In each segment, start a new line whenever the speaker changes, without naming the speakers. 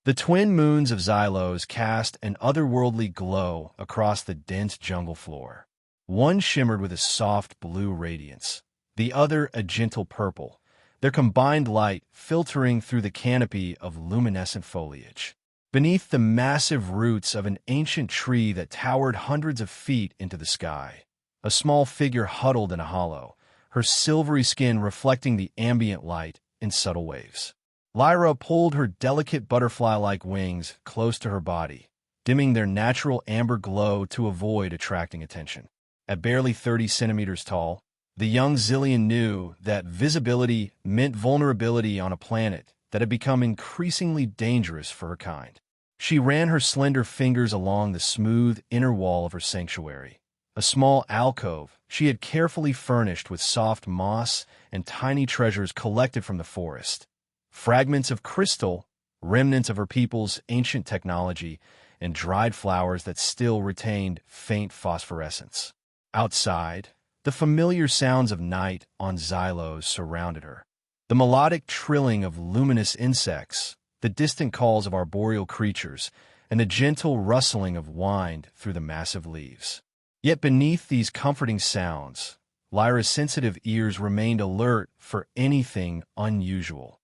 The twin moons of Xylos cast an otherworldly glow across the dense jungle floor. One shimmered with a soft blue radiance, the other a gentle purple, their combined light filtering through the canopy of luminescent foliage. Beneath the massive roots of an ancient tree that towered hundreds of feet into the sky, a small figure huddled in a hollow, her silvery skin reflecting the ambient light in subtle waves. Lyra pulled her delicate butterfly-like wings close to her body, dimming their natural amber glow to avoid attracting attention. At barely 30 centimeters tall, the young Xylian knew that visibility meant vulnerability on a planet that had become increasingly dangerous for her kind. She ran her slender fingers along the smooth inner wall of her sanctuary, a small alcove she had carefully furnished with soft moss and tiny treasures collected from the forest. Fragments of crystal, remnants of her people's ancient technology, and dried flowers that still retained faint phosphorescence. Outside, the familiar sounds of night on Xylos surrounded her. The melodic trilling of luminous insects, the distant calls of arboreal creatures, and the gentle rustling of wind through the massive leaves. Yet beneath these comforting sounds, Lyra's sensitive ears remained alert for anything unusual,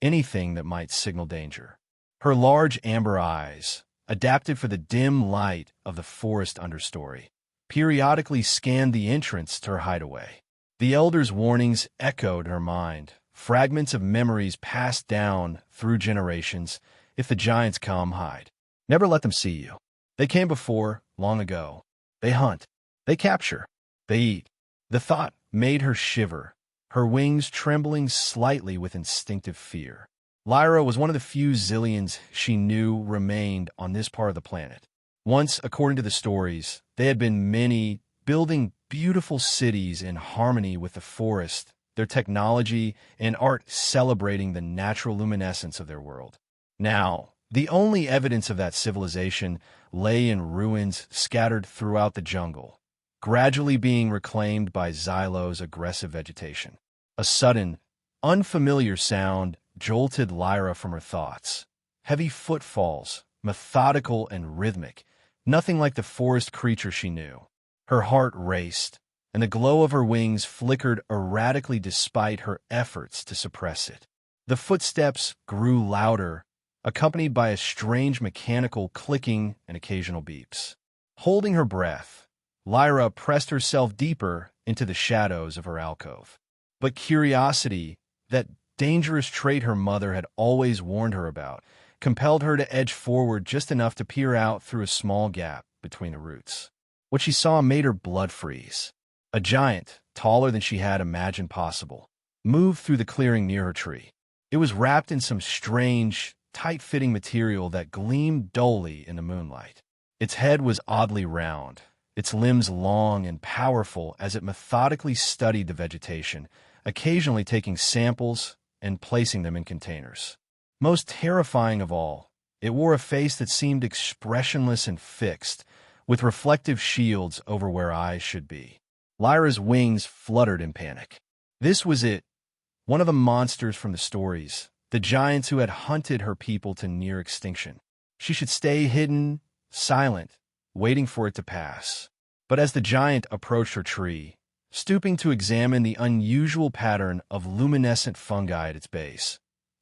anything that might signal danger. Her large amber eyes, adapted for the dim light of the forest understory, periodically scanned the entrance to her hideaway. The Elder's warnings echoed her mind, fragments of memories passed down through generations. If the giants come, hide. Never let them see you. They came before, long ago. They hunt. They capture. They eat. The thought made her shiver, her wings trembling slightly with instinctive fear. Lyra was one of the few Xylians she knew remained on this part of the planet. Once, according to the stories, they had been many, building beautiful cities in harmony with the forest, their technology and art celebrating the natural luminescence of their world. Now, the only evidence of that civilization lay in ruins scattered throughout the jungle, gradually being reclaimed by Xylos' aggressive vegetation. A sudden, unfamiliar sound jolted Lyra from her thoughts. Heavy footfalls, methodical and rhythmic, nothing like the forest creature she knew. Her heart raced, and the glow of her wings flickered erratically despite her efforts to suppress it. The footsteps grew louder, accompanied by a strange mechanical clicking and occasional beeps. Holding her breath, Lyra pressed herself deeper into the shadows of her alcove. But curiosity, that dangerous trait her mother had always warned her about, compelled her to edge forward just enough to peer out through a small gap between the roots. What she saw made her blood freeze. A giant, taller than she had imagined possible, moved through the clearing near her tree. It was wrapped in some strange, tight-fitting material that gleamed dully in the moonlight. Its head was oddly round, its limbs long and powerful as it methodically studied the vegetation, occasionally taking samples and placing them in containers. Most terrifying of all, it wore a face that seemed expressionless and fixed, with reflective shields over where eyes should be. Lyra's wings fluttered in panic. This was it, one of the monsters from the stories, the giants who had hunted her people to near extinction. She should stay hidden, silent, waiting for it to pass. But as the giant approached her tree, stooping to examine the unusual pattern of luminescent fungi at its base,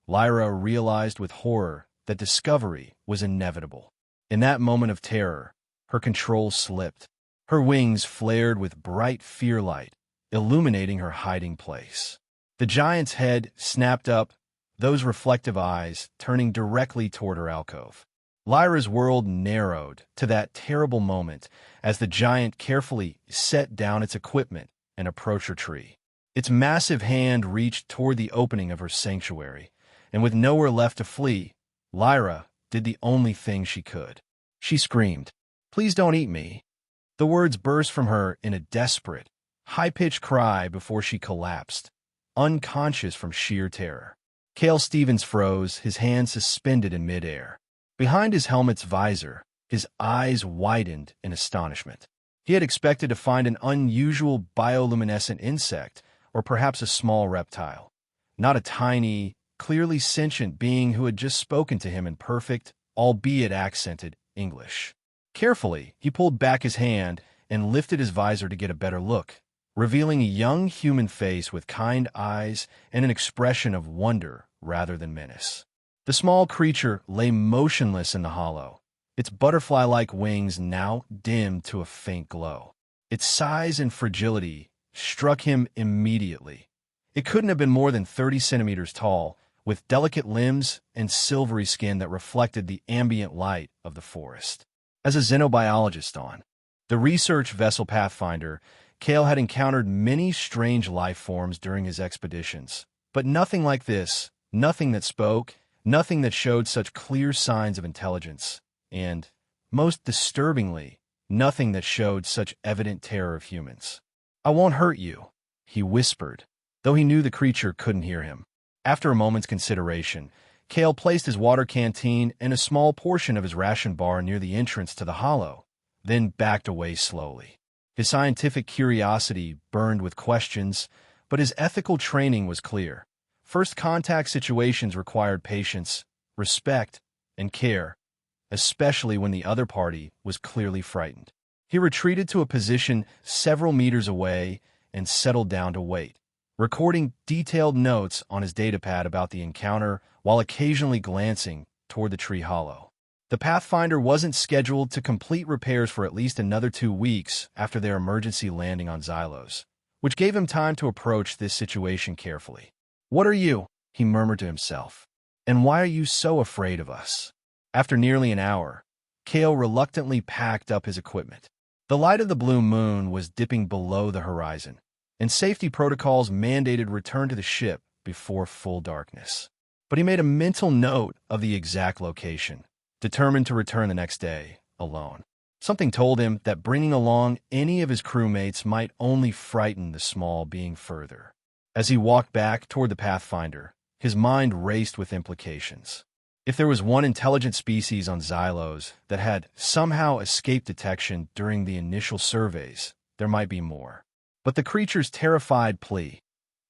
Lyra realized with horror that discovery was inevitable. In that moment of terror, her control slipped. Her wings flared with bright fear light, illuminating her hiding place. The giant's head snapped up, those reflective eyes turning directly toward her alcove. Lyra's world narrowed to that terrible moment as the giant carefully set down its equipment and approached her tree. Its massive hand reached toward the opening of her sanctuary, and with nowhere left to flee, Lyra did the only thing she could. She screamed, "Please don't eat me." The words burst from her in a desperate, high-pitched cry before she collapsed, unconscious from sheer terror. Cale Stevens froze, his hands suspended in midair. Behind his helmet's visor, his eyes widened in astonishment. He had expected to find an unusual bioluminescent insect, or perhaps a small reptile, not a tiny, clearly sentient being who had just spoken to him in perfect, albeit accented, English. Carefully, he pulled back his hand and lifted his visor to get a better look, revealing a young human face with kind eyes and an expression of wonder rather than menace. The small creature lay motionless in the hollow, its butterfly-like wings now dimmed to a faint glow. Its size and fragility struck him immediately. It couldn't have been more than 30 centimeters tall, with delicate limbs and silvery skin that reflected the ambient light of the forest. As a xenobiologist on the research vessel Pathfinder, Cale had encountered many strange life forms during his expeditions, but nothing like this, nothing that spoke, nothing that showed such clear signs of intelligence, and, most disturbingly, nothing that showed such evident terror of humans. "I won't hurt you," he whispered, though he knew the creature couldn't hear him. After a moment's consideration, Cale placed his water canteen and a small portion of his ration bar near the entrance to the hollow, then backed away slowly. His scientific curiosity burned with questions, but his ethical training was clear. First contact situations required patience, respect, and care, especially when the other party was clearly frightened. He retreated to a position several meters away and settled down to wait, recording detailed notes on his datapad about the encounter while occasionally glancing toward the tree hollow. The Pathfinder wasn't scheduled to complete repairs for at least another 2 weeks after their emergency landing on Xylos, which gave him time to approach this situation carefully. "What are you?" he murmured to himself. "And why are you so afraid of us?" After nearly an hour, Cale reluctantly packed up his equipment. The light of the blue moon was dipping below the horizon, and safety protocols mandated return to the ship before full darkness. But he made a mental note of the exact location, determined to return the next day, alone. Something told him that bringing along any of his crewmates might only frighten the small being further. As he walked back toward the Pathfinder, his mind raced with implications. If there was one intelligent species on Xylos that had somehow escaped detection during the initial surveys, there might be more. But the creature's terrified plea,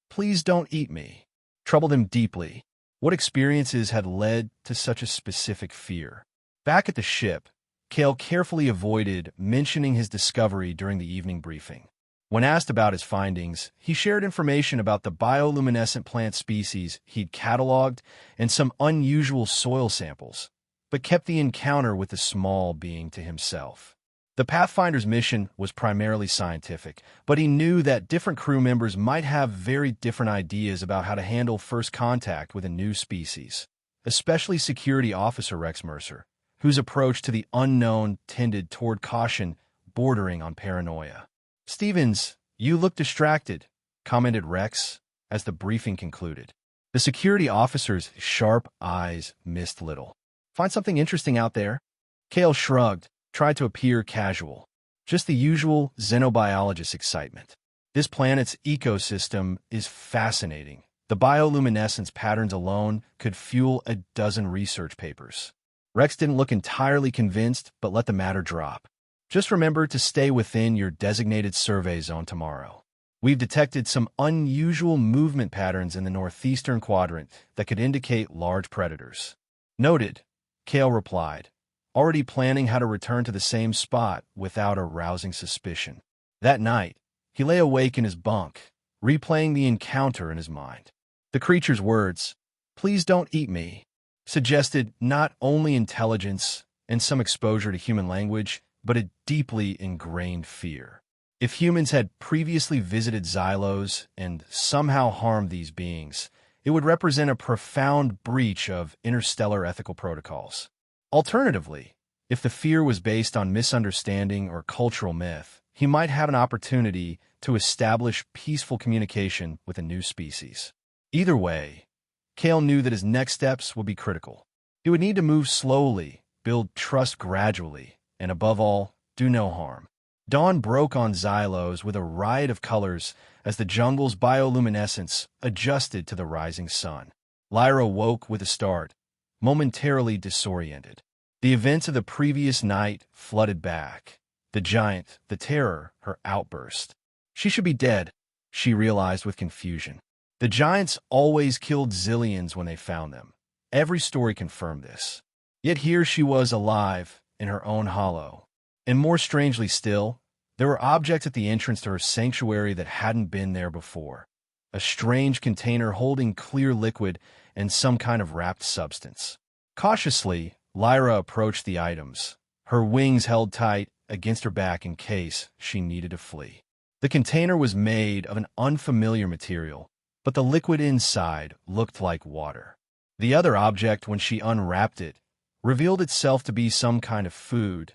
"Please don't eat me," troubled him deeply. What experiences had led to such a specific fear? Back at the ship, Cale carefully avoided mentioning his discovery during the evening briefing. When asked about his findings, he shared information about the bioluminescent plant species he'd cataloged and some unusual soil samples, but kept the encounter with the small being to himself. The Pathfinder's mission was primarily scientific, but he knew that different crew members might have very different ideas about how to handle first contact with a new species, especially Security Officer Rex Mercer, whose approach to the unknown tended toward caution bordering on paranoia. "Stevens, you look distracted," commented Rex as the briefing concluded. The security officer's sharp eyes missed little. "Find something interesting out there?" Cale shrugged, tried to appear casual. "Just the usual xenobiologist excitement. This planet's ecosystem is fascinating. The bioluminescence patterns alone could fuel a dozen research papers." Rex didn't look entirely convinced, but let the matter drop. "Just remember to stay within your designated survey zone tomorrow. We've detected some unusual movement patterns in the northeastern quadrant that could indicate large predators." "Noted," Cale replied, already planning how to return to the same spot without arousing suspicion. That night, he lay awake in his bunk, replaying the encounter in his mind. The creature's words, "Please don't eat me," suggested not only intelligence and some exposure to human language, but a deeply ingrained fear. If humans had previously visited Xylos and somehow harmed these beings, it would represent a profound breach of interstellar ethical protocols. Alternatively, if the fear was based on misunderstanding or cultural myth, he might have an opportunity to establish peaceful communication with a new species. Either way, Cale knew that his next steps would be critical. He would need to move slowly, build trust gradually, and above all, do no harm. Dawn broke on Xylos with a riot of colors as the jungle's bioluminescence adjusted to the rising sun. Lyra woke with a start, momentarily disoriented. The events of the previous night flooded back. The giant, the terror, her outburst. She should be dead, she realized with confusion. The giants always killed Zillions when they found them. Every story confirmed this. Yet here she was alive in her own hollow. And more strangely still, there were objects at the entrance to her sanctuary that hadn't been there before. A strange container holding clear liquid and some kind of wrapped substance. Cautiously, Lyra approached the items, her wings held tight against her back in case she needed to flee. The container was made of an unfamiliar material, but the liquid inside looked like water. The other object, when she unwrapped it, revealed itself to be some kind of food,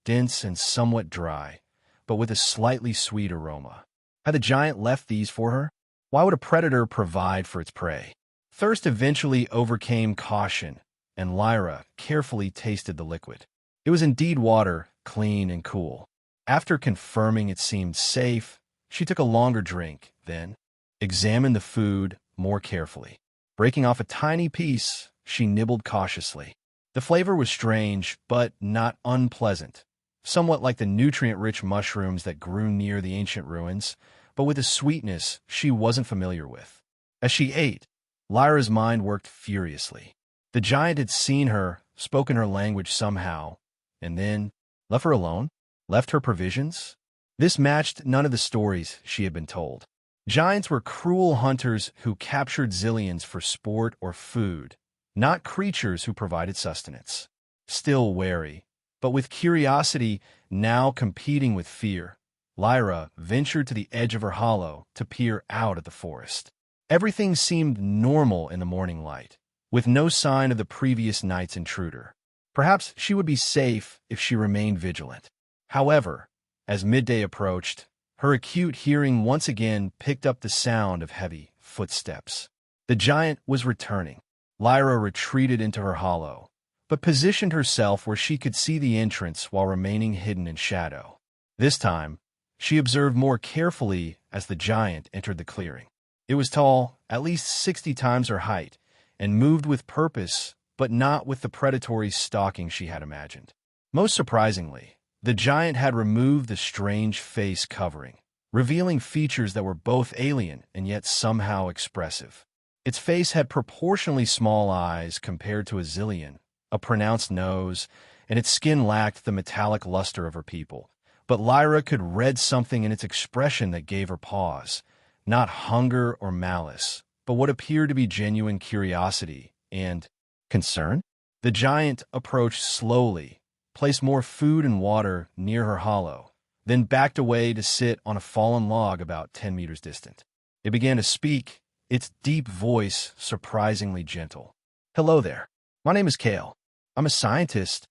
dense and somewhat dry, but with a slightly sweet aroma. Had the giant left these for her? Why would a predator provide for its prey? Thirst eventually overcame caution, and Lyra carefully tasted the liquid. It was indeed water, clean and cool. After confirming it seemed safe, she took a longer drink, then examined the food more carefully. Breaking off a tiny piece, she nibbled cautiously. The flavor was strange, but not unpleasant, somewhat like the nutrient-rich mushrooms that grew near the ancient ruins, but with a sweetness she wasn't familiar with. As she ate, Lyra's mind worked furiously. The giant had seen her, spoken her language somehow, and then left her alone, left her provisions. This matched none of the stories she had been told. Giants were cruel hunters who captured Zillions for sport or food, not creatures who provided sustenance. Still wary, but with curiosity now competing with fear, Lyra ventured to the edge of her hollow to peer out at the forest. Everything seemed normal in the morning light, with no sign of the previous night's intruder. Perhaps she would be safe if she remained vigilant. However, as midday approached, her acute hearing once again picked up the sound of heavy footsteps. The giant was returning. Lyra retreated into her hollow, but positioned herself where she could see the entrance while remaining hidden in shadow. This time, she observed more carefully as the giant entered the clearing. It was tall, at least 60 times her height, and moved with purpose, but not with the predatory stalking she had imagined. Most surprisingly, the giant had removed the strange face covering, revealing features that were both alien and yet somehow expressive. Its face had proportionally small eyes compared to a Zillion, a pronounced nose, and its skin lacked the metallic luster of her people. But Lyra could read something in its expression that gave her pause, not hunger or malice, but what appeared to be genuine curiosity and concern. The giant approached slowly, placed more food and water near her hollow, then backed away to sit on a fallen log about 10 meters distant. It began to speak, its deep voice surprisingly gentle. "Hello there. My name is Kale. I'm a scientist,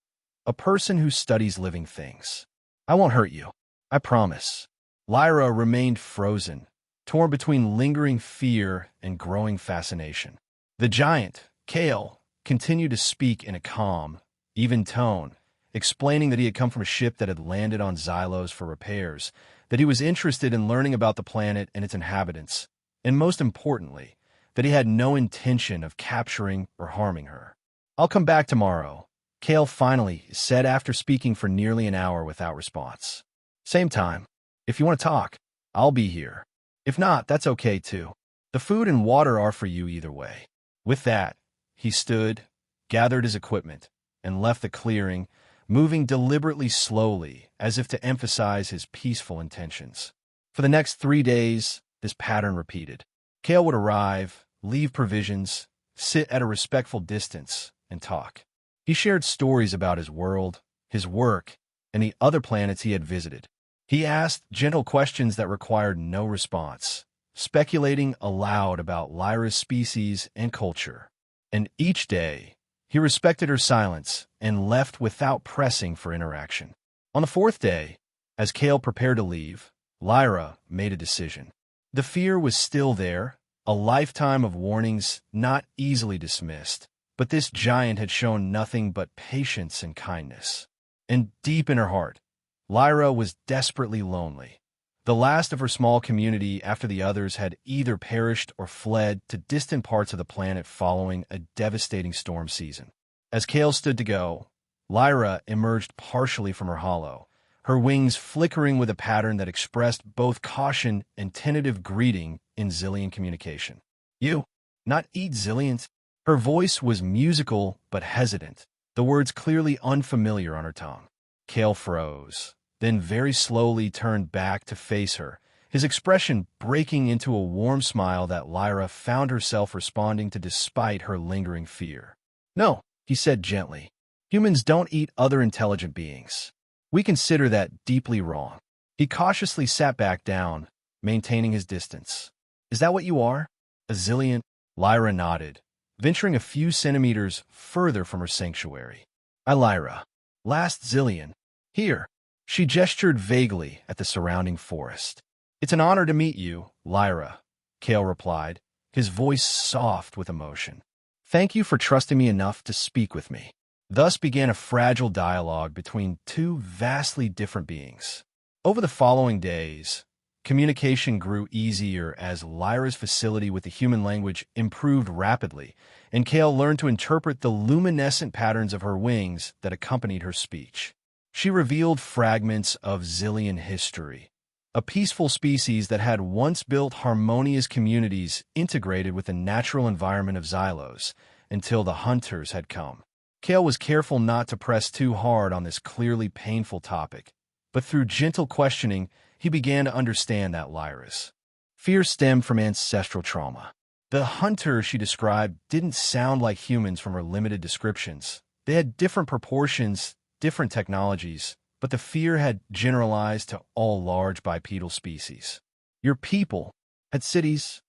a person who studies living things. I won't hurt you, I promise." Lyra remained frozen, torn between lingering fear and growing fascination. The giant, Kale, continued to speak in a calm, even tone, explaining that he had come from a ship that had landed on Xylos for repairs, that he was interested in learning about the planet and its inhabitants, and most importantly, that he had no intention of capturing or harming her. "I'll come back tomorrow," Kale finally said after speaking for nearly an hour without response. "Same time. If you want to talk, I'll be here. If not, that's okay too. The food and water are for you either way." With that, he stood, gathered his equipment, and left the clearing, moving deliberately slowly as if to emphasize his peaceful intentions. For the next 3 days, this pattern repeated. Kale would arrive, leave provisions, sit at a respectful distance, and talk. He shared stories about his world, his work, and the other planets he had visited. He asked gentle questions that required no response, speculating aloud about Lyra's species and culture. And each day, he respected her silence and left without pressing for interaction. On the 4th day, as Kale prepared to leave, Lyra made a decision. The fear was still there, a lifetime of warnings not easily dismissed, but this giant had shown nothing but patience and kindness. And deep in her heart, Lyra was desperately lonely. The last of her small community after the others had either perished or fled to distant parts of the planet following a devastating storm season. As Kale stood to go, Lyra emerged partially from her hollow, her wings flickering with a pattern that expressed both caution and tentative greeting in Zillion communication. You, not eat zillions? Her voice was musical but hesitant, the words clearly unfamiliar on her tongue. Kale froze, then very slowly turned back to face her, his expression breaking into a warm smile that Lyra found herself responding to despite her lingering fear. No, he said gently. Humans don't eat other intelligent beings. We consider that deeply wrong. He cautiously sat back down, maintaining his distance. Is that what you are? A zillion? Lyra nodded, venturing a few centimeters further from her sanctuary. Lyra. Last zillion. Here. She gestured vaguely at the surrounding forest. It's an honor to meet you, Lyra, Kale replied, his voice soft with emotion. Thank you for trusting me enough to speak with me. Thus began a fragile dialogue between two vastly different beings. Over the following days, communication grew easier as Lyra's facility with the human language improved rapidly, and Kale learned to interpret the luminescent patterns of her wings that accompanied her speech. She revealed fragments of Zillion history, a peaceful species that had once built harmonious communities integrated with the natural environment of Xylos until the hunters had come. Kale was careful not to press too hard on this clearly painful topic, but through gentle questioning, he began to understand that Lyra's fear stemmed from ancestral trauma. The hunter she described didn't sound like humans from her limited descriptions. They had different proportions, different technologies, but the fear had generalized to all large bipedal species. Your people had cities?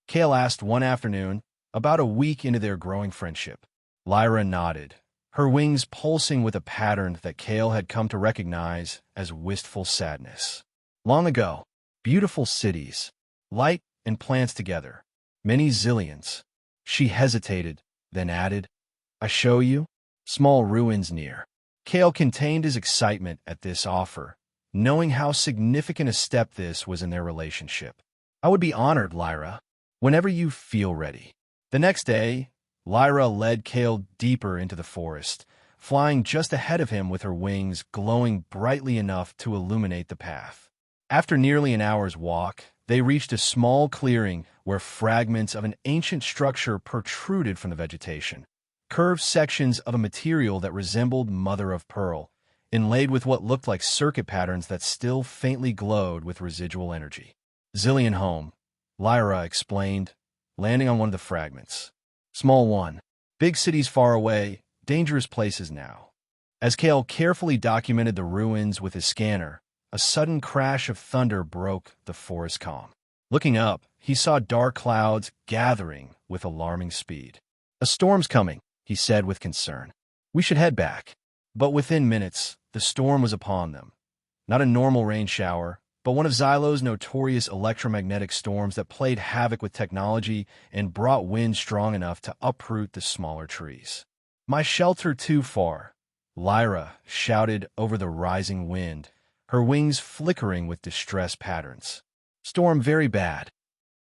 Kale asked one afternoon, about a week into their growing friendship. Lyra nodded, her wings pulsing with a pattern that Kale had come to recognize as wistful sadness. Long ago, beautiful cities, light and plants together, many zillions. She hesitated, then added, I show you? Small ruins near. Kale contained his excitement at this offer, knowing how significant a step this was in their relationship. I would be honored, Lyra, whenever you feel ready. The next day, Lyra led Kale deeper into the forest, flying just ahead of him with her wings glowing brightly enough to illuminate the path. After nearly an hour's walk, they reached a small clearing where fragments of an ancient structure protruded from the vegetation. Curved sections of a material that resembled mother-of-pearl, inlaid with what looked like circuit patterns that still faintly glowed with residual energy. Zillion home, Lyra explained, landing on one of the fragments. Small one. Big cities far away, dangerous places now. As Kale carefully documented the ruins with his scanner, a sudden crash of thunder broke the forest calm. Looking up, he saw dark clouds gathering with alarming speed. A storm's coming, he said with concern. We should head back. But within minutes, the storm was upon them. Not a normal rain shower, but one of Xylo's notorious electromagnetic storms that played havoc with technology and brought wind strong enough to uproot the smaller trees. My shelter too far, Lyra shouted over the rising wind, her wings flickering with distress patterns. Storm very bad.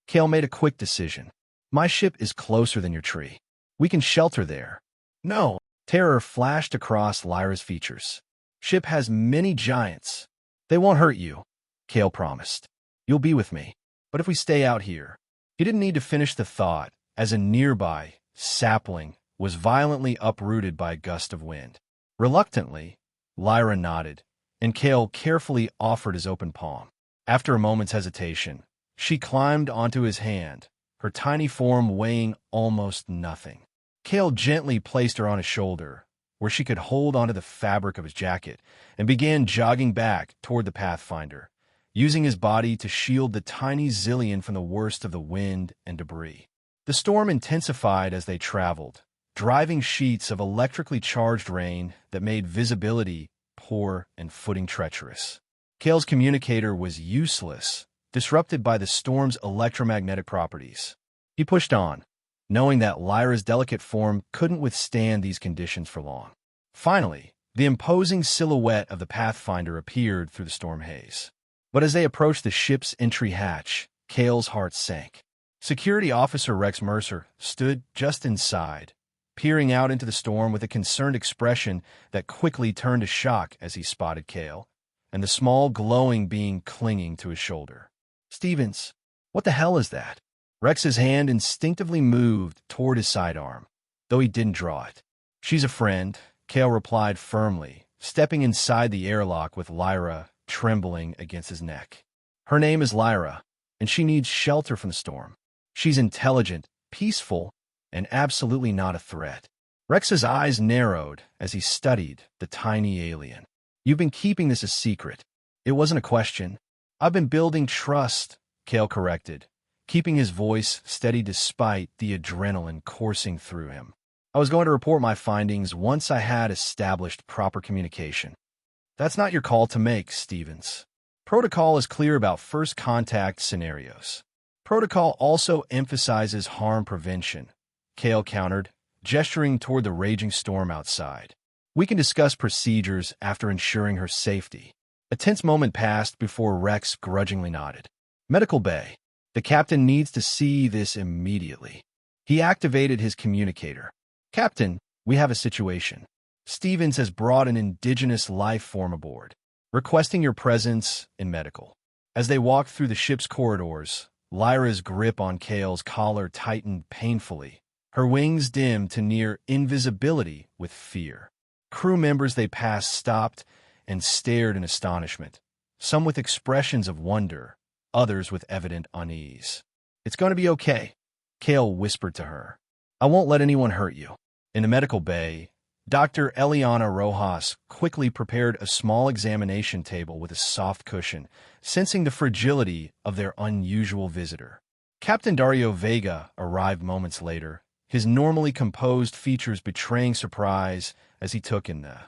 Kale made a quick decision. My ship is closer than your tree. We can shelter there. No. Terror flashed across Lyra's features. Ship has many giants. They won't hurt you, Kale promised. You'll be with me. But if we stay out here... He didn't need to finish the thought, as a nearby sapling was violently uprooted by a gust of wind. Reluctantly, Lyra nodded, and Kale carefully offered his open palm. After a moment's hesitation, she climbed onto his hand, her tiny form weighing almost nothing. Kale gently placed her on his shoulder, where she could hold onto the fabric of his jacket, and began jogging back toward the Pathfinder, using his body to shield the tiny Zillion from the worst of the wind and debris. The storm intensified as they traveled, driving sheets of electrically charged rain that made visibility poor and footing treacherous. Kale's communicator was useless, disrupted by the storm's electromagnetic properties. He pushed on, knowing that Lyra's delicate form couldn't withstand these conditions for long. Finally, the imposing silhouette of the Pathfinder appeared through the storm haze. But as they approached the ship's entry hatch, Kale's heart sank. Security Officer Rex Mercer stood just inside, peering out into the storm with a concerned expression that quickly turned to shock as he spotted Kale, and the small glowing being clinging to his shoulder. Stevens, what the hell is that? Rex's hand instinctively moved toward his sidearm, though he didn't draw it. "She's a friend," Kale replied firmly, stepping inside the airlock with Lyra trembling against his neck. "Her name is Lyra, and she needs shelter from the storm. She's intelligent, peaceful, and absolutely not a threat." Rex's eyes narrowed as he studied the tiny alien. "You've been keeping this a secret." "It wasn't a question. I've been building trust," Kale corrected, keeping his voice steady despite the adrenaline coursing through him. "I was going to report my findings once I had established proper communication." "That's not your call to make, Stevens. Protocol is clear about first contact scenarios. Protocol also emphasizes harm prevention," Kale countered, gesturing toward the raging storm outside. "We can discuss procedures after ensuring her safety." A tense moment passed before Rex grudgingly nodded. "Medical bay. The captain needs to see this immediately." He activated his communicator. "Captain, we have a situation. Stevens has brought an indigenous life form aboard, requesting your presence in medical." As they walked through the ship's corridors, Lyra's grip on Kale's collar tightened painfully. Her wings dimmed to near invisibility with fear. Crew members they passed stopped and stared in astonishment, some with expressions of wonder, others with evident unease. "It's going to be okay," Kale whispered to her. "I won't let anyone hurt you." In the medical bay, Dr. Eliana Rojas quickly prepared a small examination table with a soft cushion, sensing the fragility of their unusual visitor. Captain Dario Vega arrived moments later, his normally composed features betraying surprise as he took in the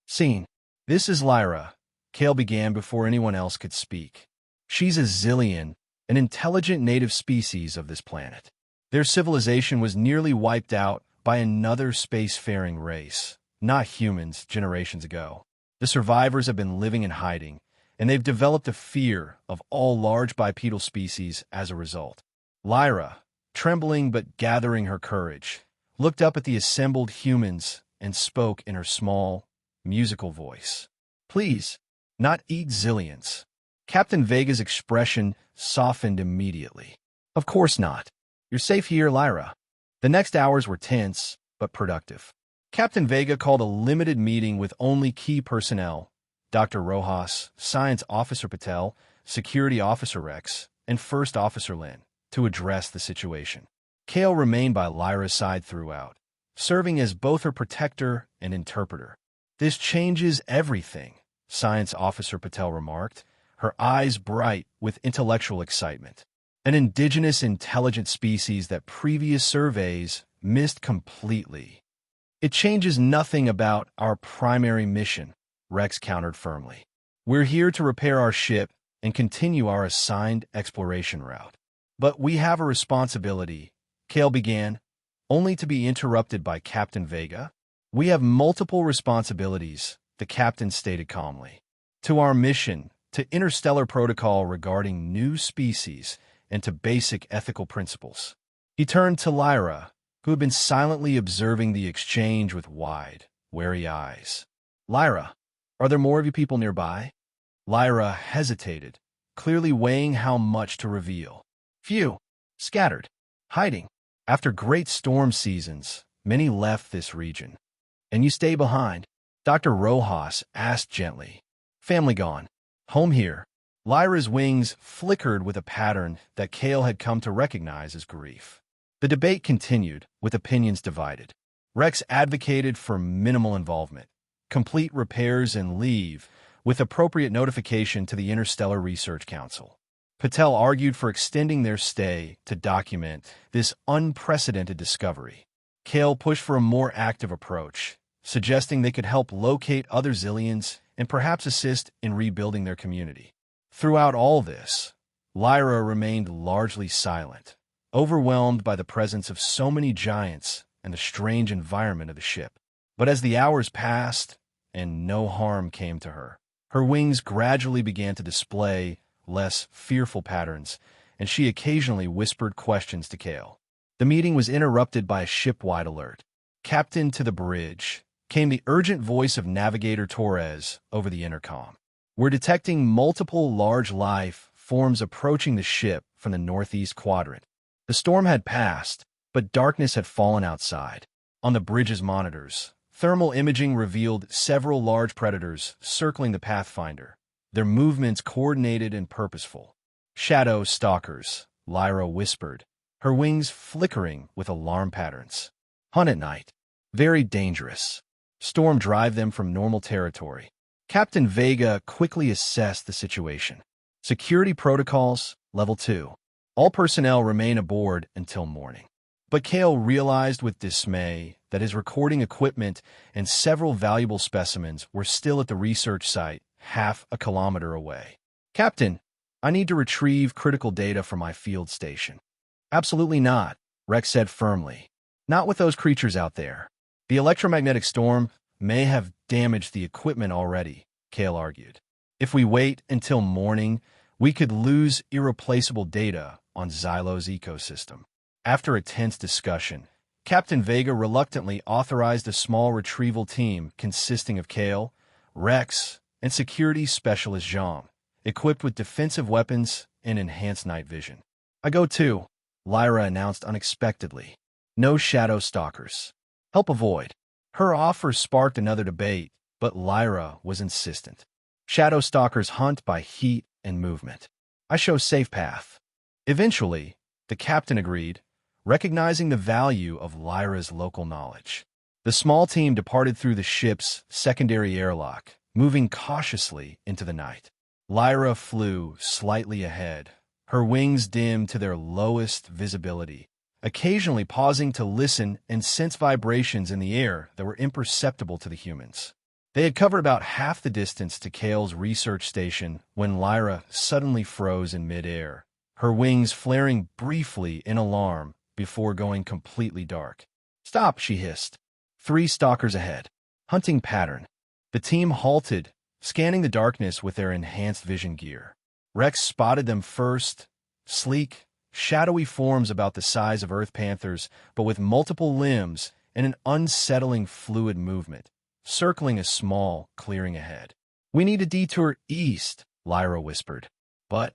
scene. "This is Lyra," Kale began before anyone else could speak. "She's a Zillion, an intelligent native species of this planet. Their civilization was nearly wiped out by another spacefaring race, not humans, generations ago. The survivors have been living in hiding, and they've developed a fear of all large bipedal species as a result." Lyra, trembling but gathering her courage, looked up at the assembled humans and spoke in her small, musical voice. "Please, not eat Zillions." Captain Vega's expression softened immediately. "Of course not. You're safe here, Lyra." The next hours were tense, but productive. Captain Vega called a limited meeting with only key personnel: Dr. Rojas, Science Officer Patel, Security Officer Rex, and First Officer Lin, to address the situation. Kale remained by Lyra's side throughout, serving as both her protector and interpreter. "This changes everything," Science Officer Patel remarked, her eyes bright with intellectual excitement. "An indigenous intelligent species that previous surveys missed completely." "It changes nothing about our primary mission," Rex countered firmly. "We're here to repair our ship and continue our assigned exploration route." "But we have a responsibility," Kale began, only to be interrupted by Captain Vega. "We have multiple responsibilities," the captain stated calmly. "To our mission, to interstellar protocol regarding new species, and to basic ethical principles." He turned to Lyra, who had been silently observing the exchange with wide, wary eyes. "Lyra, are there more of you people nearby?" Lyra hesitated, clearly weighing how much to reveal. "Few. Scattered. Hiding. After great storm seasons, many left this region." "And you stay behind?" Dr. Rojas asked gently. "Family gone. Home here." Lyra's wings flickered with a pattern that Kale had come to recognize as grief. The debate continued, with opinions divided. Rex advocated for minimal involvement, complete repairs and leave, with appropriate notification to the Interstellar Research Council. Patel argued for extending their stay to document this unprecedented discovery. Kale pushed for a more active approach, suggesting they could help locate other Zillions and perhaps assist in rebuilding their community. Throughout all this, Lyra remained largely silent, overwhelmed by the presence of so many giants and the strange environment of the ship. But as the hours passed and no harm came to her, her wings gradually began to display less fearful patterns, and she occasionally whispered questions to Kale. The meeting was interrupted by a ship-wide alert. "Captain, to the bridge," came the urgent voice of Navigator Torres over the intercom. "We're detecting multiple large life forms approaching the ship from the northeast quadrant. The storm had passed, but darkness had fallen outside. On the bridge's monitors, thermal imaging revealed several large predators circling the Pathfinder, their movements coordinated and purposeful. "Shadow stalkers," Lyra whispered, her wings flickering with alarm patterns. "Hunt at night. Very dangerous. Storm drive them from normal territory." Captain Vega quickly assessed the situation. "Security protocols, level 2. All personnel remain aboard until morning." But Kale realized with dismay that his recording equipment and several valuable specimens were still at the research site, half a kilometer away. "Captain, I need to retrieve critical data from my field station." "Absolutely not," Rex said firmly. "Not with those creatures out there. The electromagnetic storm may have damaged the equipment already," Kale argued. "If we wait until morning, we could lose irreplaceable data on Xylo's ecosystem." After a tense discussion, Captain Vega reluctantly authorized a small retrieval team consisting of Kale, Rex, and security specialist Zhang, equipped with defensive weapons and enhanced night vision. "I go too," Lyra announced unexpectedly. "No shadow stalkers. Help avoid." Her offer sparked another debate, but Lyra was insistent. "Shadow stalkers hunt by heat and movement. I show safe path." Eventually, the captain agreed, recognizing the value of Lyra's local knowledge. The small team departed through the ship's secondary airlock, moving cautiously into the night. Lyra flew slightly ahead, her wings dimmed to their lowest visibility, occasionally pausing to listen and sense vibrations in the air that were imperceptible to the humans. They had covered about half the distance to Kale's research station when Lyra suddenly froze in midair, her wings flaring briefly in alarm before going completely dark. "Stop," she hissed. 3 stalkers ahead. Hunting pattern. The team halted, scanning the darkness with their enhanced vision gear. Rex spotted them first, sleek, shadowy forms about the size of earth panthers, but with multiple limbs and an unsettling fluid movement, circling a small clearing ahead. "We need a detour east," Lyra whispered. But,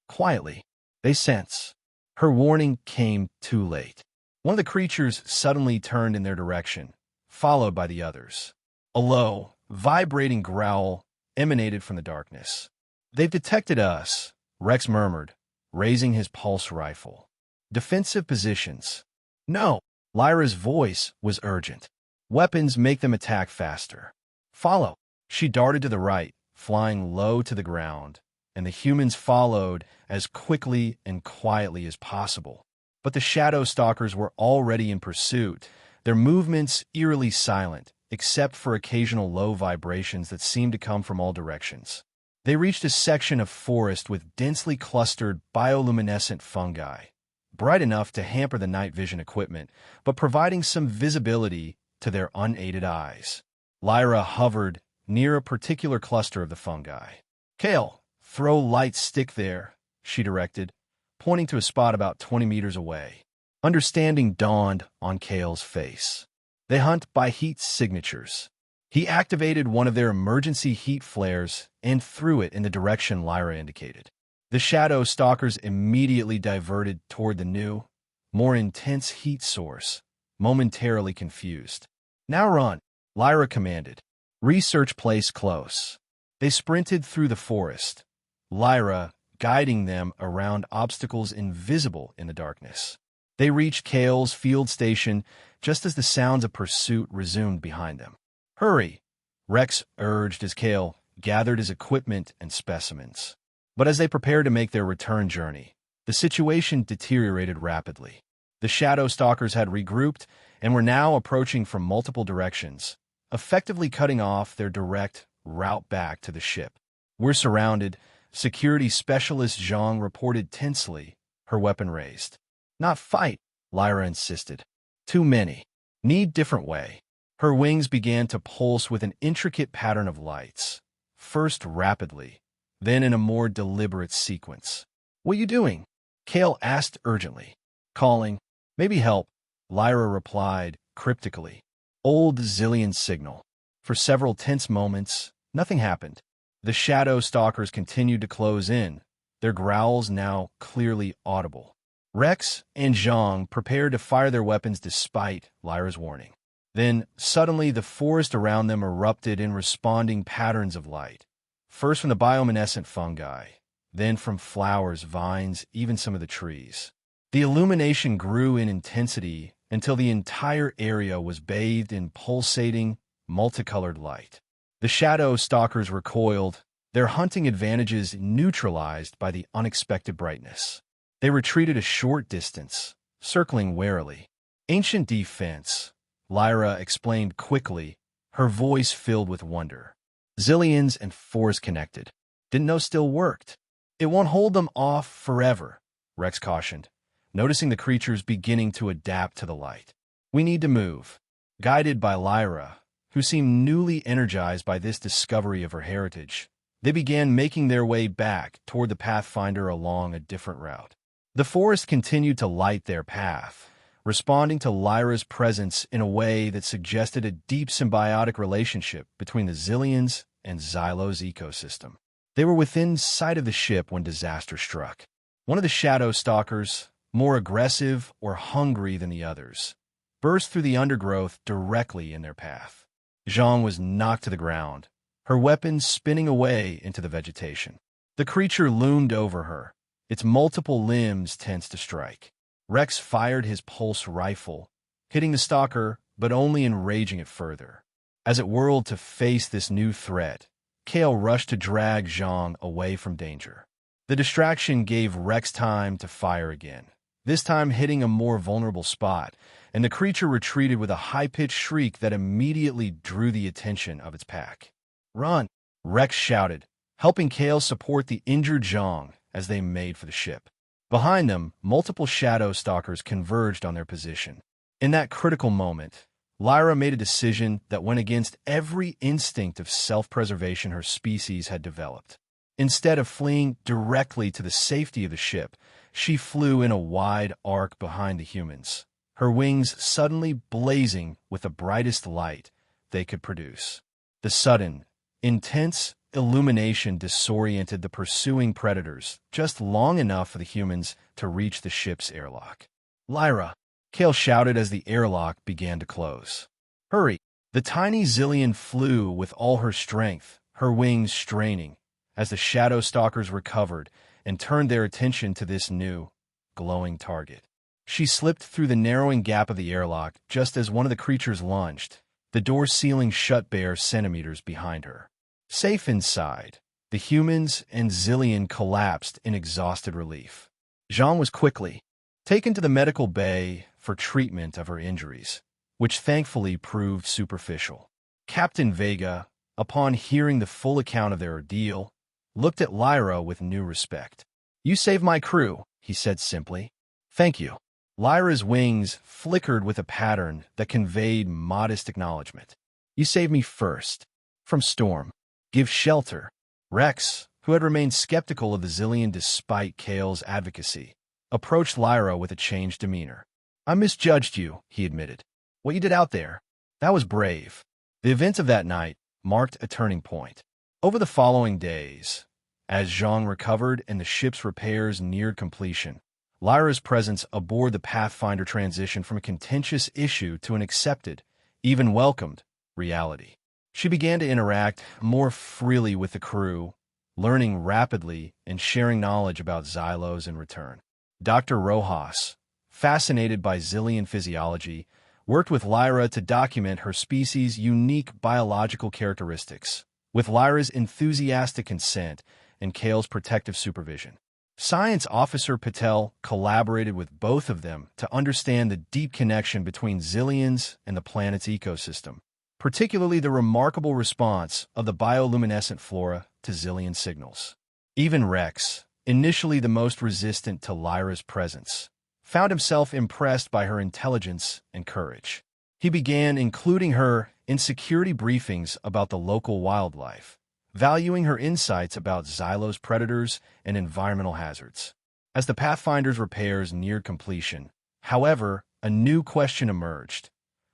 quietly, they sense. Her warning came too late. One of the creatures suddenly turned in their direction, followed by the others. A low, vibrating growl emanated from the darkness. "They've detected us," Rex murmured, raising his pulse rifle. "Defensive positions." "No!" Lyra's voice was urgent. "Weapons make them attack faster. Follow." She darted to the right, flying low to the ground, and the humans followed as quickly and quietly as possible. But the shadow stalkers were already in pursuit, their movements eerily silent, except for occasional low vibrations that seemed to come from all directions. They reached a section of forest with densely clustered bioluminescent fungi, bright enough to hamper the night vision equipment, but providing some visibility to their unaided eyes. Lyra hovered near a particular cluster of the fungi. "Kale, throw light stick there," she directed, pointing to a spot about 20 meters away. Understanding dawned on Kale's face. They hunt by heat signatures. He activated one of their emergency heat flares and threw it in the direction Lyra indicated. The shadow stalkers immediately diverted toward the new, more intense heat source, momentarily confused. "Now run," Lyra commanded. "Research place close." They sprinted through the forest, Lyra guiding them around obstacles invisible in the darkness. They reached Kale's field station just as the sounds of pursuit resumed behind them. "Hurry," Rex urged as Kale gathered his equipment and specimens. But as they prepared to make their return journey, the situation deteriorated rapidly. The shadow stalkers had regrouped and were now approaching from multiple directions, effectively cutting off their direct route back to the ship. "We're surrounded," security specialist Zhang reported tensely, her weapon raised. "Not fight," Lyra insisted. "Too many. Need different way." Her wings began to pulse with an intricate pattern of lights, first rapidly, then in a more deliberate sequence. "What you doing?" Kale asked urgently. "Calling. Maybe help," Lyra replied cryptically. Old Zillion signal. For several tense moments, nothing happened. The shadow stalkers continued to close in, their growls now clearly audible. Rex and Zhang prepared to fire their weapons despite Lyra's warning. Then, suddenly, the forest around them erupted in responding patterns of light. First from the bioluminescent fungi, then from flowers, vines, even some of the trees. The illumination grew in intensity until the entire area was bathed in pulsating, multicolored light. The shadow stalkers recoiled, their hunting advantages neutralized by the unexpected brightness. They retreated a short distance, circling warily. Ancient defense, Lyra explained quickly, her voice filled with wonder. Zillions and forest connected. Didn't know still worked. It won't hold them off forever, Rex cautioned, noticing the creatures beginning to adapt to the light. We need to move. Guided by Lyra, who seemed newly energized by this discovery of her heritage, they began making their way back toward the Pathfinder along a different route. The forest continued to light their path, responding to Lyra's presence in a way that suggested a deep symbiotic relationship between the Zillions and Xylo's ecosystem. They were within sight of the ship when disaster struck. One of the shadow stalkers, more aggressive or hungry than the others, burst through the undergrowth directly in their path. Zhang was knocked to the ground, her weapon spinning away into the vegetation. The creature loomed over her, its multiple limbs tense to strike. Rex fired his pulse rifle, hitting the stalker but only enraging it further. As it whirled to face this new threat, Kale rushed to drag Zhang away from danger. The distraction gave Rex time to fire again, this time hitting a more vulnerable spot, and the creature retreated with a high-pitched shriek that immediately drew the attention of its pack. "Run!" Rex shouted, helping Kale support the injured Zhang as they made for the ship. Behind them, multiple shadow stalkers converged on their position. In that critical moment, Lyra made a decision that went against every instinct of self-preservation her species had developed. Instead of fleeing directly to the safety of the ship, she flew in a wide arc behind the humans, her wings suddenly blazing with the brightest light they could produce. The sudden, intense illumination disoriented the pursuing predators just long enough for the humans to reach the ship's airlock. "Lyra!" Kale shouted as the airlock began to close. "Hurry!" The tiny Zillion flew with all her strength, her wings straining, as the shadow stalkers recovered and turned their attention to this new, glowing target. She slipped through the narrowing gap of the airlock just as one of the creatures lunged, the door sealing shut bare centimeters behind her. Safe inside, the humans and Zillion collapsed in exhausted relief. Zhang was quickly taken to the medical bay for treatment of her injuries, which thankfully proved superficial. Captain Vega, upon hearing the full account of their ordeal, looked at Lyra with new respect. "You saved my crew," he said simply. "Thank you." Lyra's wings flickered with a pattern that conveyed modest acknowledgement. "You saved me first. From Storm. Give shelter." Rex, who had remained skeptical of the Zillion despite Kale's advocacy, approached Lyra with a changed demeanor. "I misjudged you," he admitted. "What you did out there, that was brave." The events of that night marked a turning point. Over the following days, as Zhang recovered and the ship's repairs neared completion, Lyra's presence aboard the Pathfinder transitioned from a contentious issue to an accepted, even welcomed, reality. She began to interact more freely with the crew, learning rapidly and sharing knowledge about Xylos in return. Dr. Rojas, fascinated by Zillion physiology, worked with Lyra to document her species' unique biological characteristics, with Lyra's enthusiastic consent and Kale's protective supervision. Science Officer Patel collaborated with both of them to understand the deep connection between Zillions and the planet's ecosystem, particularly the remarkable response of the bioluminescent flora to Zillion signals. Even Rex, initially the most resistant to Lyra's presence, found himself impressed by her intelligence and courage. He began including her in security briefings about the local wildlife, valuing her insights about Xylos predators and environmental hazards. As the Pathfinder's repairs neared completion, however, a new question emerged.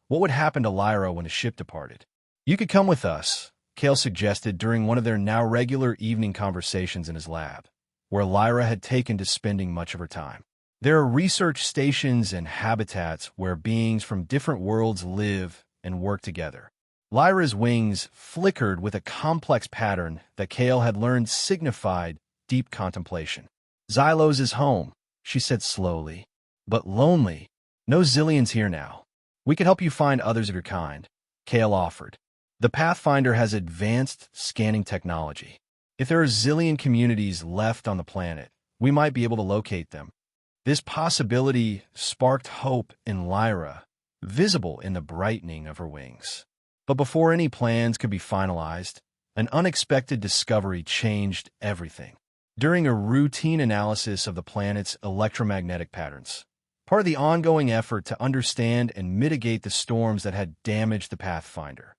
What would happen to Lyra when the ship departed? "You could come with us," Kale suggested during one of their now regular evening conversations in his lab, where Lyra had taken to spending much of her time. There are research stations and habitats where beings from different worlds live and work together. Lyra's wings flickered with a complex pattern that Kale had learned signified deep contemplation. "Xylos is home," she said slowly, "but lonely. No Zillions here now. We could help you find others of your kind," Kale offered. "The Pathfinder has advanced scanning technology. If there are Zillion communities left on the planet, we might be able to locate them." This possibility sparked hope in Lyra, visible in the brightening of her wings. But before any plans could be finalized, an unexpected discovery changed everything. During a routine analysis of the planet's electromagnetic patterns, part of the ongoing effort to understand and mitigate the storms that had damaged the Pathfinder,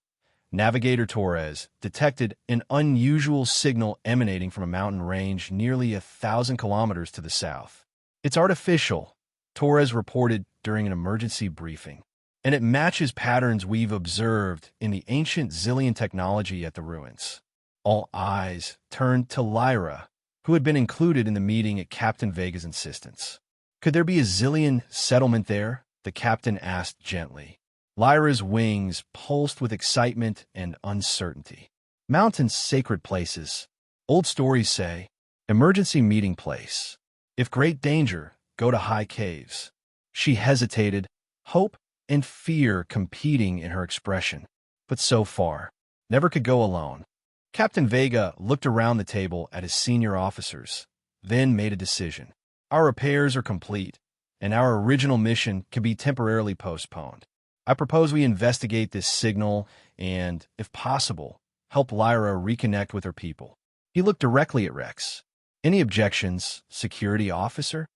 Navigator Torres detected an unusual signal emanating from a mountain range nearly 1,000 kilometers to the south. "It's artificial," Torres reported during an emergency briefing, "and it matches patterns we've observed in the ancient Zillion technology at the ruins." All eyes turned to Lyra, who had been included in the meeting at Captain Vega's insistence. "Could there be a Zillion settlement there?" the captain asked gently. Lyra's wings pulsed with excitement and uncertainty. "Mountains, sacred places. Old stories say, emergency meeting place. If great danger, go to high caves." She hesitated, hope and fear competing in her expression. But so far, never could go alone. Captain Vega looked around the table at his senior officers, then made a decision. "Our repairs are complete, and our original mission can be temporarily postponed. I propose we investigate this signal and, if possible, help Lyra reconnect with her people." He looked directly at Rex. "Any objections, security officer?"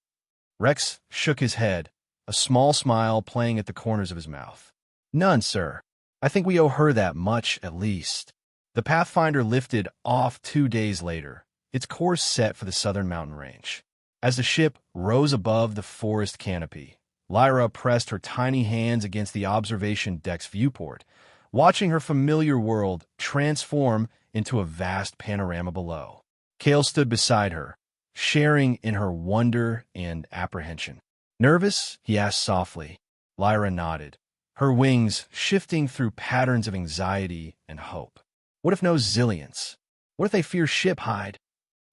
Rex shook his head, a small smile playing at the corners of his mouth. "None, sir. I think we owe her that much, at least." The Pathfinder lifted off 2 days later, its course set for the southern mountain range. As the ship rose above the forest canopy, Lyra pressed her tiny hands against the observation deck's viewport, watching her familiar world transform into a vast panorama below. Kale stood beside her, sharing in her wonder and apprehension. "Nervous?" he asked softly. Lyra nodded, her wings shifting through patterns of anxiety and hope. "What if no Zillions? What if they fear ship hide?"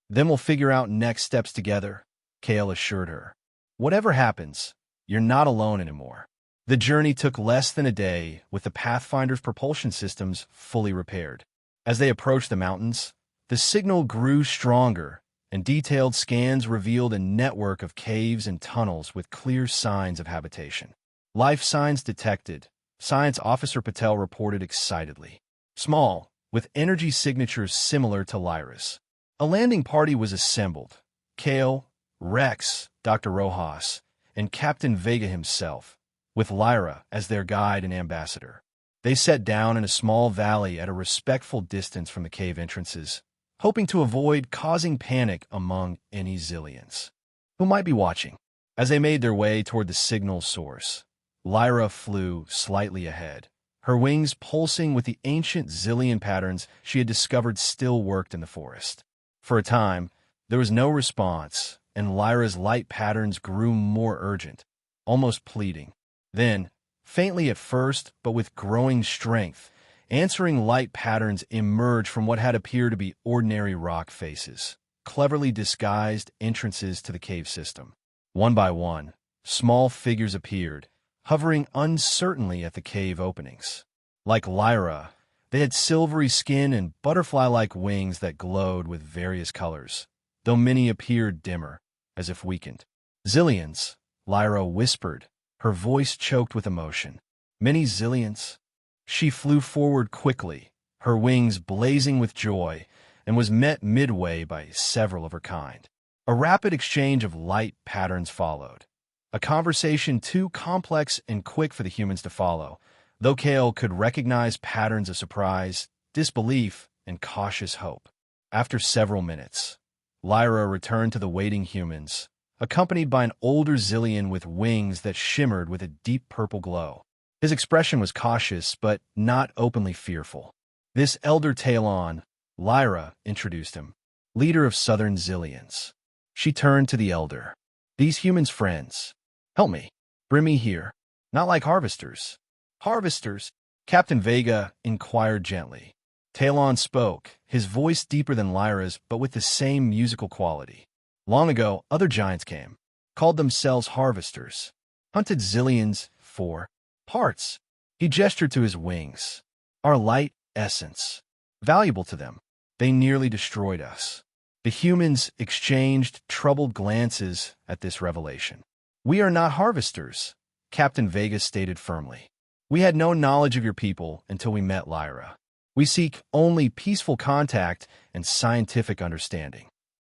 "Then we'll figure out next steps together," Kale assured her. "Whatever happens, you're not alone anymore." The journey took less than a day, with the Pathfinder's propulsion systems fully repaired. As they approached the mountains, the signal grew stronger, and detailed scans revealed a network of caves and tunnels with clear signs of habitation. "Life signs detected," Science Officer Patel reported excitedly. "Small, with energy signatures similar to Lyra's." A landing party was assembled. Kale, Rex, Dr. Rojas, and Captain Vega himself, with Lyra as their guide and ambassador. They sat down in a small valley at a respectful distance from the cave entrances, hoping to avoid causing panic among any Zillions who might be watching. As they made their way toward the signal source, Lyra flew slightly ahead, her wings pulsing with the ancient Zillion patterns she had discovered still worked in the forest. For a time, there was no response, and Lyra's light patterns grew more urgent, almost pleading. Then, faintly at first, but with growing strength, answering light patterns emerged from what had appeared to be ordinary rock faces, cleverly disguised entrances to the cave system. One by one, small figures appeared, hovering uncertainly at the cave openings. Like Lyra, they had silvery skin and butterfly-like wings that glowed with various colors, though many appeared dimmer, as if weakened. "Zillions," Lyra whispered, her voice choked with emotion. "Many Zillions." She flew forward quickly, her wings blazing with joy, and was met midway by several of her kind. A rapid exchange of light patterns followed, a conversation too complex and quick for the humans to follow, though Kale could recognize patterns of surprise, disbelief, and cautious hope. After several minutes, Lyra returned to the waiting humans, accompanied by an older Zillion with wings that shimmered with a deep purple glow. His expression was cautious, but not openly fearful. "This Elder Talon," Lyra introduced him, "leader of Southern Zillions." She turned to the Elder. These humans' friends. Help me. Bring me here. Not like harvesters. Harvesters? Captain Vega inquired gently. Talon spoke, his voice deeper than Lyra's, but with the same musical quality. Long ago, other giants came, called themselves harvesters, hunted zillions for parts. He gestured to his wings. Our light essence. Valuable to them. They nearly destroyed us. The humans exchanged troubled glances at this revelation. We are not harvesters, Captain Vega stated firmly. We had no knowledge of your people until we met Lyra. We seek only peaceful contact and scientific understanding.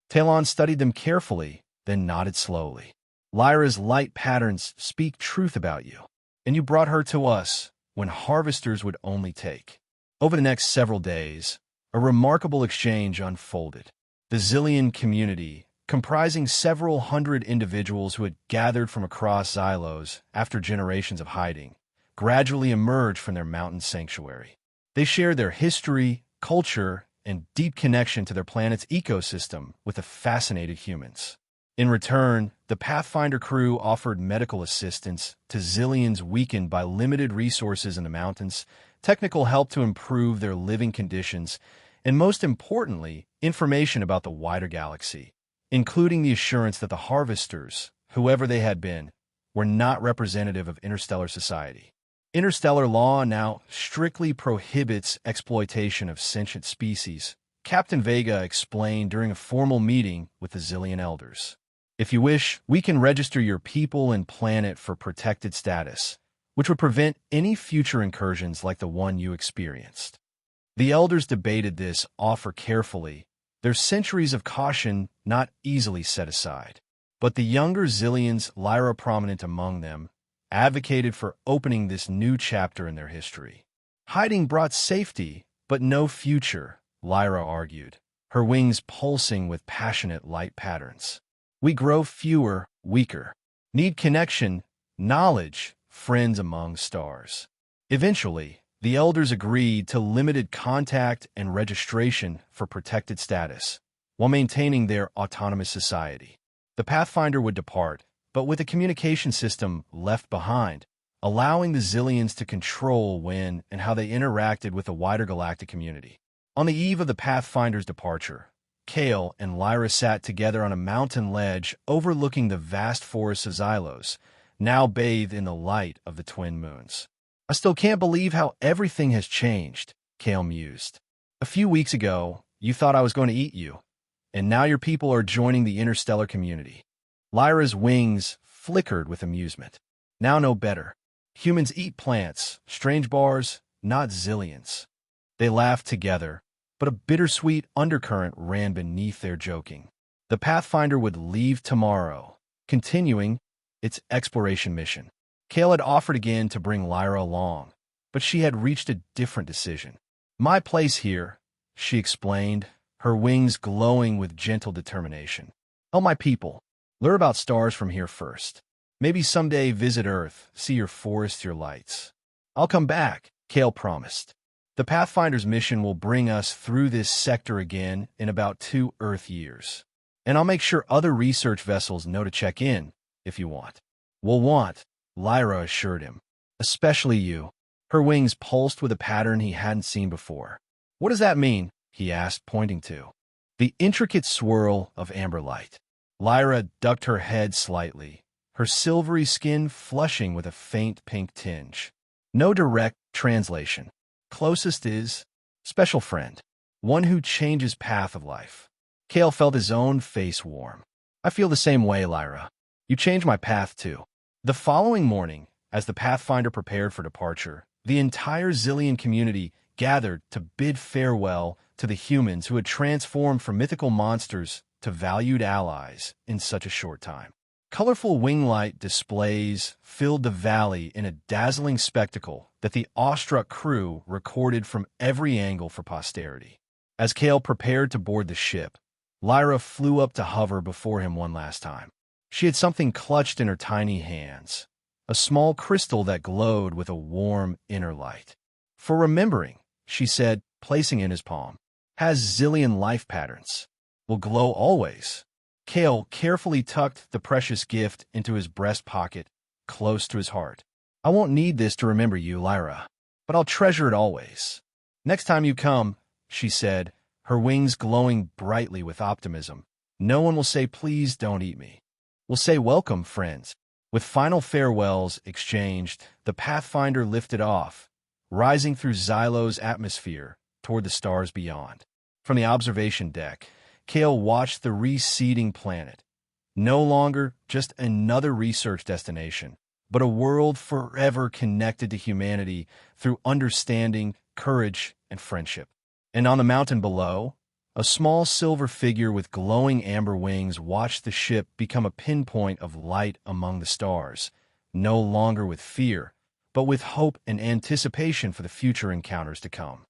Talon studied them carefully, then nodded slowly. Lyra's light patterns speak truth about you, and you brought her to us when harvesters would only take. Over the next several days, a remarkable exchange unfolded. The Zillion community, comprising several hundred individuals who had gathered from across Xylos after generations of hiding, gradually emerged from their mountain sanctuary. They shared their history, culture, and deep connection to their planet's ecosystem with the fascinated humans. In return, the Pathfinder crew offered medical assistance to Zillions weakened by limited resources in the mountains, technical help to improve their living conditions, and most importantly, information about the wider galaxy, including the assurance that the harvesters, whoever they had been, were not representative of interstellar society. Interstellar law now strictly prohibits exploitation of sentient species, Captain Vega explained during a formal meeting with the Zillion elders. If you wish, we can register your people and planet for protected status, which would prevent any future incursions like the one you experienced. The elders debated this offer carefully, their centuries of caution not easily set aside. But the younger Zillions, Lyra prominent among them, advocated for opening this new chapter in their history. Hiding brought safety, but no future, Lyra argued, her wings pulsing with passionate light patterns. We grow fewer, weaker. Need connection, knowledge, friends among stars. Eventually, the elders agreed to limited contact and registration for protected status, while maintaining their autonomous society. The Pathfinder would depart, but with a communication system left behind, allowing the Zillions to control when and how they interacted with the wider galactic community. On the eve of the Pathfinder's departure, Kale and Lyra sat together on a mountain ledge overlooking the vast forests of Xylos, now bathed in the light of the twin moons. I still can't believe how everything has changed, Kale mused. A few weeks ago, you thought I was going to eat you, and now your people are joining the interstellar community. Lyra's wings flickered with amusement. Now know better. Humans eat plants, strange bars, not Zillions. They laughed together, but a bittersweet undercurrent ran beneath their joking. The Pathfinder would leave tomorrow, continuing its exploration mission. Kale had offered again to bring Lyra along, but she had reached a different decision. My place here, she explained, her wings glowing with gentle determination. Help my people. Learn about stars from here first. Maybe someday visit Earth, see your forests, your lights. I'll come back, Kale promised. The Pathfinder's mission will bring us through this sector again in about 2 Earth years. And I'll make sure other research vessels know to check in, if you want. We'll want, Lyra assured him. Especially you. Her wings pulsed with a pattern he hadn't seen before. What does that mean? He asked, pointing to the intricate swirl of amber light. Lyra ducked her head slightly, her silvery skin flushing with a faint pink tinge. No direct translation. Closest is special friend, one who changes path of life. Kale felt his own face warm. I feel the same way, Lyra. You changed my path too. The following morning, as the Pathfinder prepared for departure, the entire Zillion community gathered to bid farewell to the humans who had transformed from mythical monsters to valued allies in such a short time. Colorful winglight displays filled the valley in a dazzling spectacle that the awestruck crew recorded from every angle for posterity. As Kale prepared to board the ship, Lyra flew up to hover before him one last time. She had something clutched in her tiny hands, a small crystal that glowed with a warm inner light. For remembering, she said, placing it in his palm, has Zillion life patterns. Will glow always. Kale carefully tucked the precious gift into his breast pocket, close to his heart. I won't need this to remember you, Lyra, but I'll treasure it always. Next time you come, she said, her wings glowing brightly with optimism, no one will say, please don't eat me. We'll say, welcome, friends. With final farewells exchanged, the Pathfinder lifted off, rising through Xylo's atmosphere toward the stars beyond. From the observation deck, Kale watched the receding planet, no longer just another research destination, but a world forever connected to humanity through understanding, courage, and friendship. And on the mountain below, a small silver figure with glowing amber wings watched the ship become a pinpoint of light among the stars, no longer with fear, but with hope and anticipation for the future encounters to come.